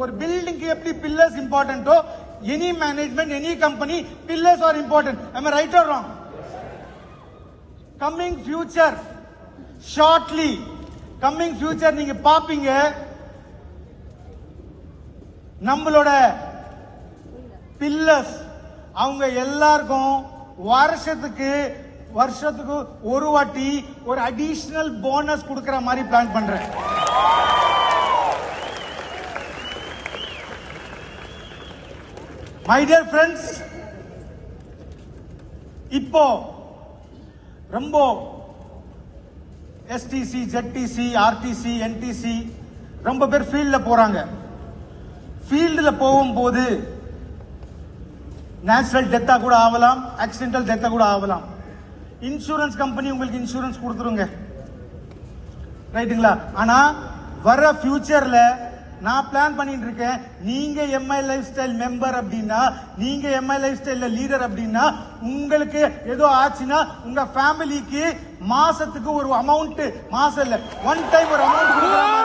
ஒரு பில்டிங்க்கு எப்படி பில்லர்ஸ் இம்பார்ட்டன்ட்டோ any management any company pillars are important. am I right or wrong? coming future shortly coming future நீங்க பாப்பீங்க நம்மளோட பில்லர்ஸ் அவங்க எல்லாருக்கும் வருஷத்துக்கு ஒரு வாட்டி ஒரு அடிஷனல் போனஸ் கொடுக்கிற மாதிரி பிளான் பண்றேன். மை டியர் ஃப்ரெண்ட்ஸ், இப்போ ரொம்ப எஸ்டிசி, ஜெட்டிசி, ஆர்டிசி, என்டிசி ரொம்ப பேர் ஃபீல்ட்ல போறாங்க. ஃபீல்ட்ல போகும்போது நேச்சுரல் டெத்தா கூட ஆகலாம், ஆக்சிடென்டல் டெத்தா கூட ஆகலாம். இன்சூரன்ஸ் கம்பெனி உங்களுக்கு இன்சூரன்ஸ் கொடுத்துருங்க, ரைட்டுங்களா? ஆனா வர ஃபியூச்சர்ல நான் பிளான் பண்ணிட்டு இருக்கேன், நீங்க எம்ஐ லைஃப் ஸ்டைல் மெம்பர் அப்படின்னா, நீங்க எம்ஐ லைஃப் ஸ்டைல்ல லீடர் அப்படின்னா, உங்களுக்கு ஏதோ ஆச்சுன்னா உங்க ஃபேமிலிக்கு மாசத்துக்கு ஒரு அமௌண்ட், மாசம் இல்ல ஒன் டைம் ஒரு அமௌண்ட் கொடுக்குறாங்க.